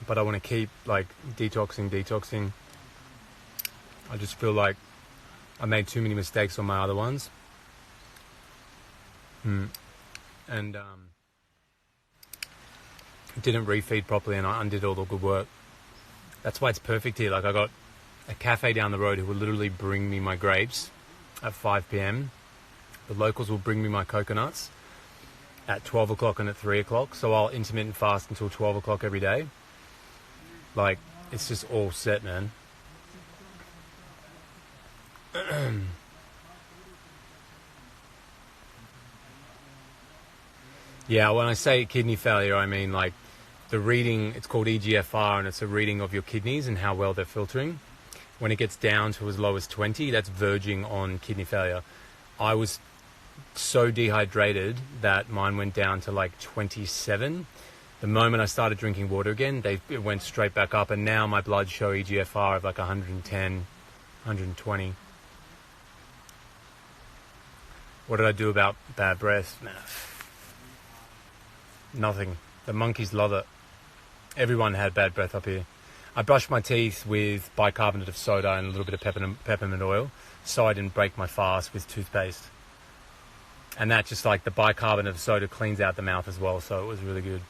But I want to keep like detoxing. I just feel like I made too many mistakes on my other ones. And didn't refeed properly, and I undid all the good work. That's why it's perfect here. Like I got a cafe down the road who will literally bring me my grapes at 5 p.m. The locals will bring me my coconuts at 12 o'clock and at 3 o'clock. So I'll intermittent fast until 12 o'clock every day. Like, it's just all set, man. Yeah, when I say kidney failure, I mean like the reading, it's called EGFR, and it's a reading of your kidneys and how well they're filtering. When it gets down to as low as 20, that's verging on kidney failure. I was so dehydrated that mine went down to like 27. The moment I started drinking water again, it went straight back up, and now my bloods show EGFR of like 110, 120. What did I do about bad breath? Nah. Nothing. The monkeys love it. Everyone had bad breath up here. I brushed my teeth with bicarbonate of soda and a little bit of peppermint oil so I didn't break my fast with toothpaste. And that just like the bicarbonate of soda cleans out the mouth as well, so it was really good.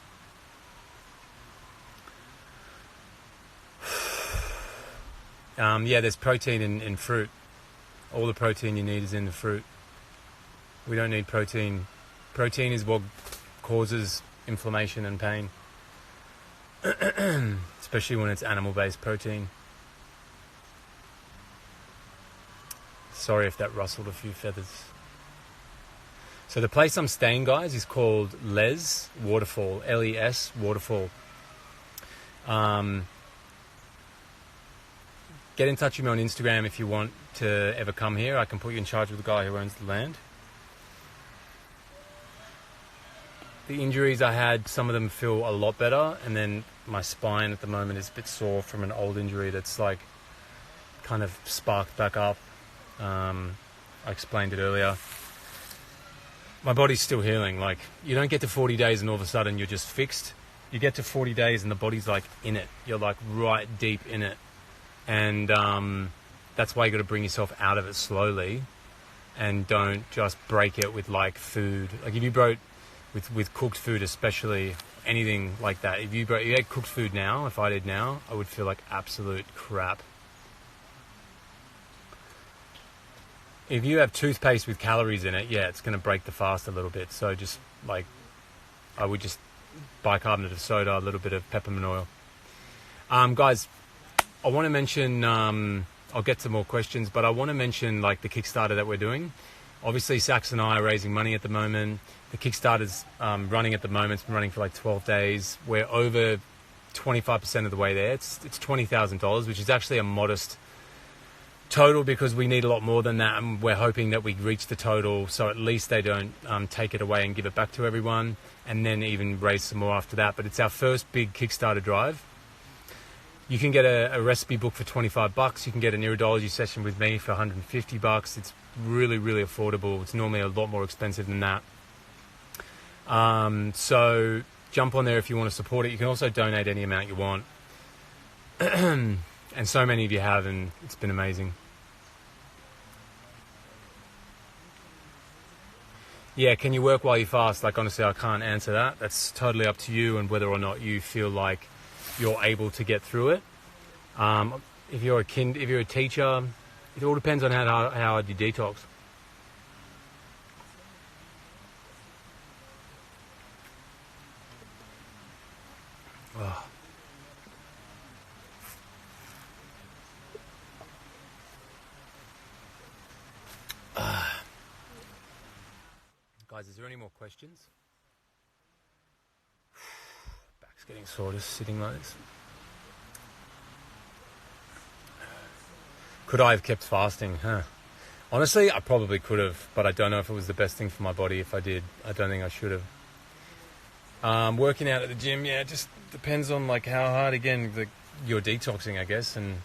Yeah, there's protein in fruit. All the protein you need is in the fruit. We don't need protein. Protein is what causes inflammation and pain. Especially when it's animal-based protein. Sorry if that rustled a few feathers. So the place I'm staying, guys, is called Les Waterfall. L-E-S Waterfall. Get in touch with me on Instagram if you want to ever come here. I can put you in charge of the guy who owns the land. The injuries I had, some of them feel a lot better, and then my spine at the moment is a bit sore from an old injury that's like kind of sparked back up. I explained it earlier. My body's still healing. Like, you don't get to 40 days and all of a sudden you're just fixed. You get to 40 days and the body's like in it. You're like right deep in it. And that's why you got to bring yourself out of it slowly, and don't just break it with like food. Like if you broke with cooked food, especially anything like that. If you ate cooked food now, if I did now, I would feel like absolute crap. If you have toothpaste with calories in it, yeah, it's going to break the fast a little bit. So just like, I would just bicarbonate of soda, a little bit of peppermint oil. Guys, I want to mention, I'll get to more questions, but I want to mention like the Kickstarter that we're doing. Obviously, Sax and I are raising money at the moment. The Kickstarter's running at the moment. It's been running for like 12 days. We're over 25% of the way there. It's $20,000, which is actually a modest total because we need a lot more than that, and we're hoping that we reach the total so at least they don't take it away and give it back to everyone, and then even raise some more after that. But it's our first big Kickstarter drive. You can get a recipe book for $25. You can get an Iridology session with me for $150. It's really, really affordable. It's normally a lot more expensive than that. So jump on there if you want to support it. You can also donate any amount you want. And so many of you have, and it's been amazing. Yeah, can you work while you fast? Like, honestly, I can't answer that. That's totally up to you and whether or not you feel like you're able to get through it. If you're a teacher, it all depends on how hard you detox. Oh. Guys, is there any more questions? Back's getting sore just sitting like this. Could I have kept fasting? Honestly, I probably could have, but I don't know if it was the best thing for my body if I did. I don't think I should have. Working out at the gym, yeah, it just depends on like how hard, again, you're detoxing, I guess. And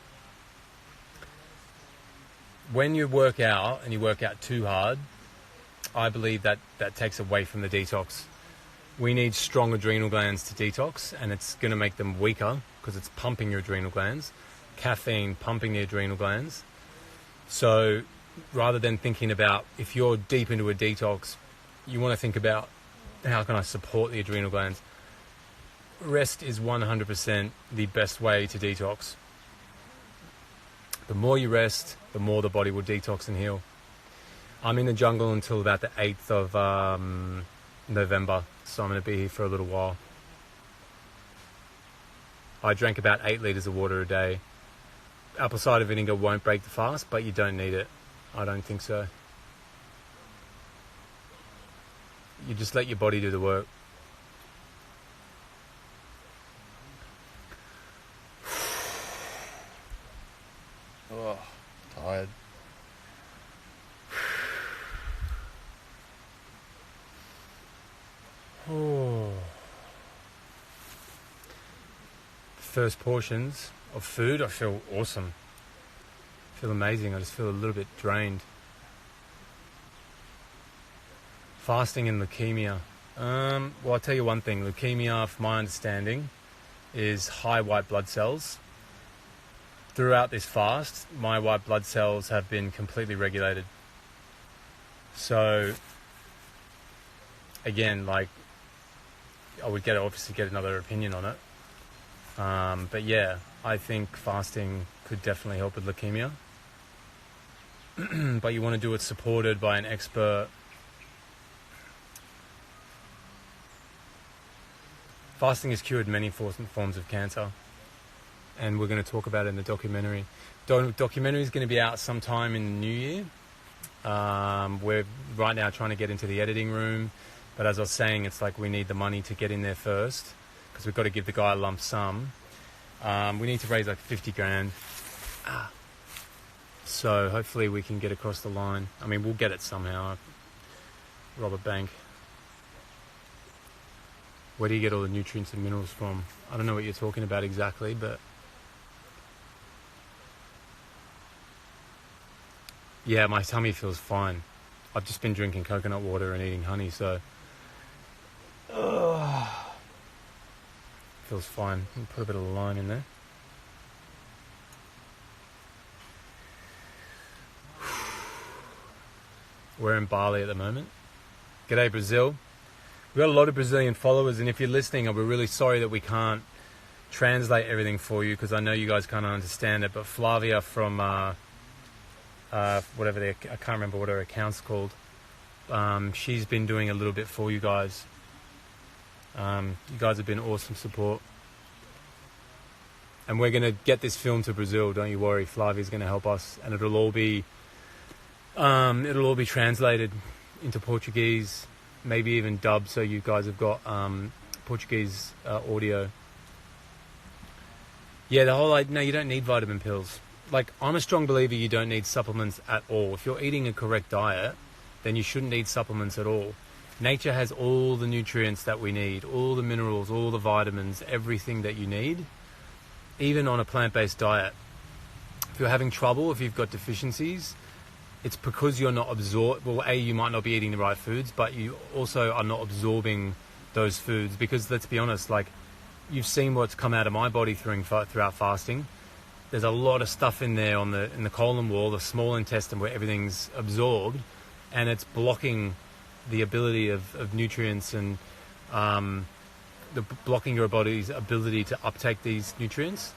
when you work out and you work out too hard, I believe that takes away from the detox. We need strong adrenal glands to detox, and it's going to make them weaker because it's pumping your adrenal glands. Caffeine pumping the adrenal glands. So rather than thinking about if you're deep into a detox, you want to think about how can I support the adrenal glands. Rest is 100% the best way to detox. The more you rest, the more the body will detox and heal. I'm in the jungle until about the 8th of November, so I'm going to be here for a little while. I drank about 8 litres of water a day. Apple cider vinegar won't break the fast, but you don't need it. I don't think so. You just let your body do the work. Oh, tired. Oh. First portions of food, I feel awesome. I feel amazing. I just feel a little bit drained. Fasting and leukemia. Well, I'll tell you one thing. Leukemia, from my understanding, is high white blood cells. Throughout this fast, my white blood cells have been completely regulated. So, again, like, I would obviously get another opinion on it. But yeah, I think fasting could definitely help with leukemia. But you want to do it supported by an expert. Fasting has cured many forms of cancer. And we're going to talk about it in the documentary. The documentary is going to be out sometime in the new year. We're right now trying to get into the editing room. But as I was saying, it's like we need the money to get in there first, because we've got to give the guy a lump sum. We need to raise like 50 grand. So hopefully we can get across the line. I mean, we'll get it somehow. Rob a bank. Where do you get all the nutrients and minerals from? I don't know what you're talking about exactly, but yeah, my tummy feels fine. I've just been drinking coconut water and eating honey, so feels fine. I'll put a bit of lime in there. We're in Bali at the moment. G'day, Brazil. We've got a lot of Brazilian followers, and if you're listening, we're really sorry that we can't translate everything for you, because I know you guys can't understand it, but Flavia from whatever I can't remember what her account's called, she's been doing a little bit for you guys. You guys have been awesome support, and we're going to get this film to Brazil, don't you worry. Flavia's going to help us, and it'll all be translated into Portuguese, maybe even dubbed, so you guys have got Portuguese audio. Yeah, no, you don't need vitamin pills. Like, I'm a strong believer you don't need supplements at all. If you're eating a correct diet, then you shouldn't need supplements at all. Nature has all the nutrients that we need, all the minerals, all the vitamins, everything that you need, even on a plant-based diet. If you're having trouble, if you've got deficiencies, it's because you're not you might not be eating the right foods, but you also are not absorbing those foods. Because let's be honest, like, you've seen what's come out of my body throughout fasting. There's a lot of stuff in there in the colon wall, the small intestine, where everything's absorbed, and it's blocking the ability of nutrients and blocking your body's ability to uptake these nutrients.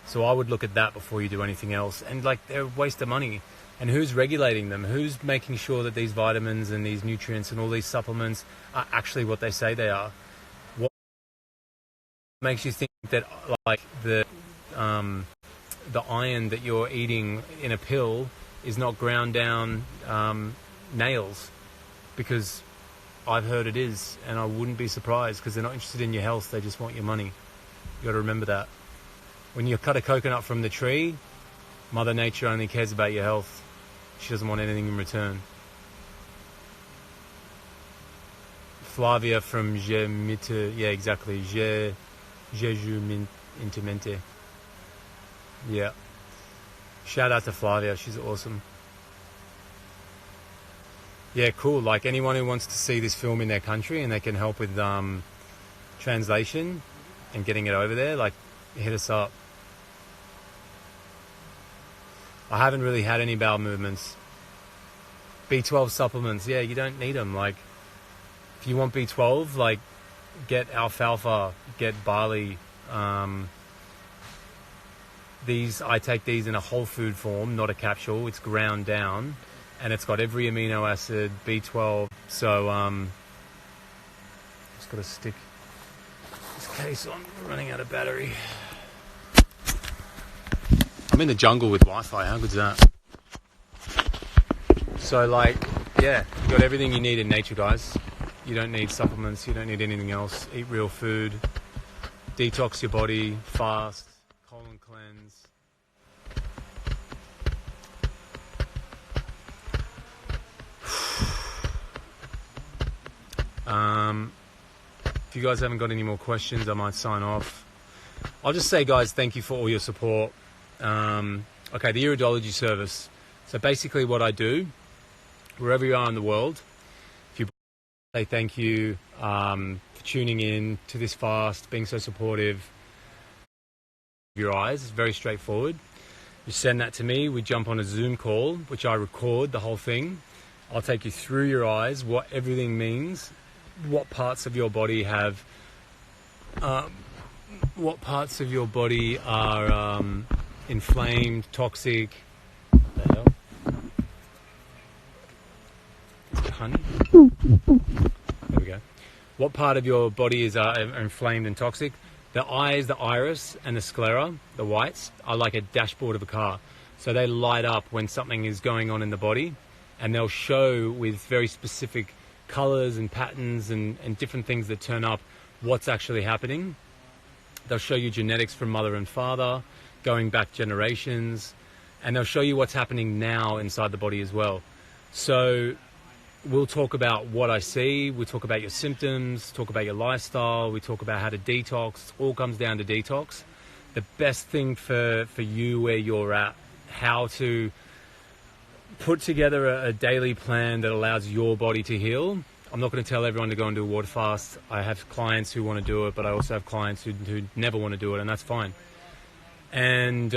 So I would look at that before you do anything else. And like, they're a waste of money. And who's regulating them? Who's making sure that these vitamins and these nutrients and all these supplements are actually what they say they are? What makes you think that, like, the iron that you're eating in a pill is not ground down nails? Because I've heard it is, and I wouldn't be surprised, because they're not interested in your health, they just want your money. You got to remember that. When you cut a coconut from the tree, Mother Nature only cares about your health. She doesn't want anything in return. Flavia from yeah, exactly. Mente. Yeah. Shout out to Flavia, she's awesome. Yeah, cool. Like, anyone who wants to see this film in their country and they can help with translation and getting it over there, like, hit us up. I haven't really had any bowel movements. B12 supplements, yeah, you don't need them. Like, if you want B12, like, get alfalfa, get barley. I take these in a whole food form, not a capsule. It's ground down, and it's got every amino acid, B12. So, just got to stick this case on. We're running out of battery. I'm in the jungle with Wi-Fi. How good's that? So, like, yeah, you got everything you need in nature, guys. You don't need supplements. You don't need anything else. Eat real food. Detox your body. Fast. Colon cleanse. If you guys haven't got any more questions, I might sign off. I'll just say, guys, thank you for all your support. Okay, the Iridology service. So basically what I do, wherever you are in the world, if you say thank you for tuning in to this fast, being so supportive of your eyes, it's very straightforward. You send that to me, we jump on a Zoom call, which I record the whole thing. I'll take you through your eyes, what everything means, what parts of your body have, what parts of your body are inflamed, toxic. What the hell? Is it honey? There we go. What part of your body is inflamed and toxic? The eyes, the iris, and the sclera, the whites, are like a dashboard of a car. So they light up when something is going on in the body, and they'll show with very specific colors and patterns and different things that turn up what's actually happening. They'll show you genetics from mother and father, going back generations, and they'll show you what's happening now inside the body as well. So we'll talk about what I see, we'll talk about your symptoms, talk about your lifestyle, we talk about how to detox. It all comes down to detox. The best thing for you where you're at, how to put together a daily plan that allows your body to heal. I'm not going to tell everyone to go and do a water fast. I have clients who want to do it, but I also have clients who never want to do it, and that's fine. And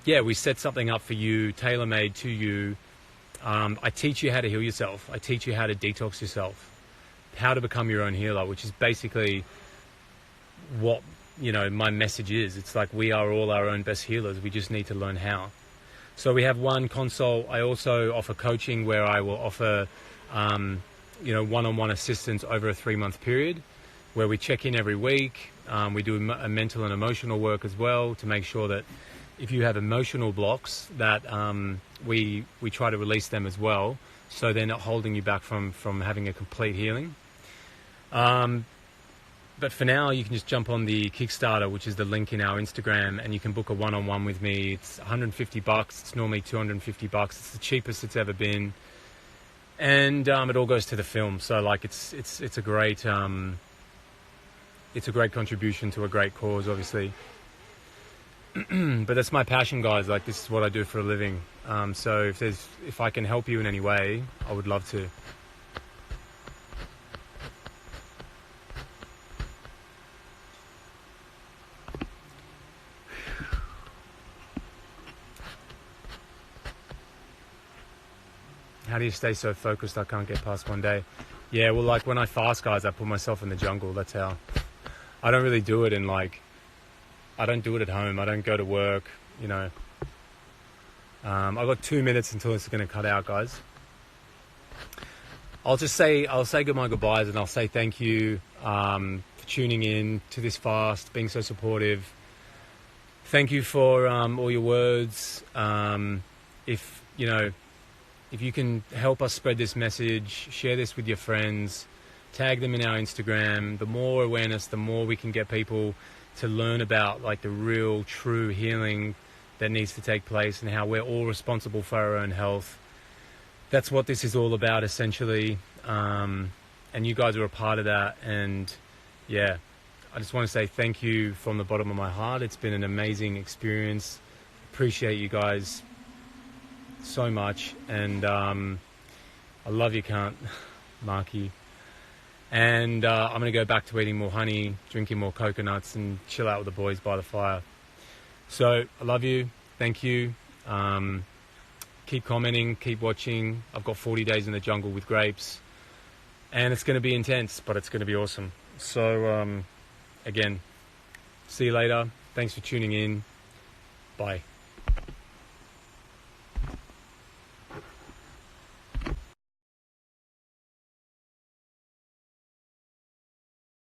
yeah, we set something up for you, tailor-made to you. I teach you how to heal yourself. I teach you how to detox yourself, how to become your own healer, which is basically what, you know, my message is. It's like we are all our own best healers. We just need to learn how. So we have one consult. I also offer coaching where I will offer, you know, one-on-one assistance over a 3-month period where we check in every week. We do a mental and emotional work as well to make sure that if you have emotional blocks that we try to release them as well, so they're not holding you back from having a complete healing. But for now, you can just jump on the Kickstarter, which is the link in our Instagram, and you can book a one-on-one with me. It's $150. It's normally $250. It's the cheapest it's ever been, and it all goes to the film. So like it's a great contribution to a great cause, obviously. But that's my passion, guys. Like, this is what I do for a living. So if I can help you in any way, I would love to. How do you stay so focused I can't get past one day? Yeah, well, like when I fast, guys, I put myself in the jungle. That's how. I don't really do it in like, I don't do it at home. I don't go to work, you know. I've got 2 minutes until it's going to cut out, guys. I'll say goodbyes, and I'll say thank you for tuning in to this fast, being so supportive. Thank you for all your words. If you can help us spread this message, share this with your friends, tag them in our Instagram. The more awareness, the more we can get people to learn about like the real, true healing that needs to take place and how we're all responsible for our own health. That's what this is all about, essentially. And you guys are a part of that. And yeah, I just want to say thank you from the bottom of my heart. It's been an amazing experience. Appreciate you guys so much, and I love you, cunt, Marky. And I'm going to go back to eating more honey, drinking more coconuts, and chill out with the boys by the fire. So I love you. Thank you. Keep commenting, keep watching. I've got 40 days in the jungle with Grapes, and it's going to be intense, but it's going to be awesome. So again, see you later. Thanks for tuning in. Bye.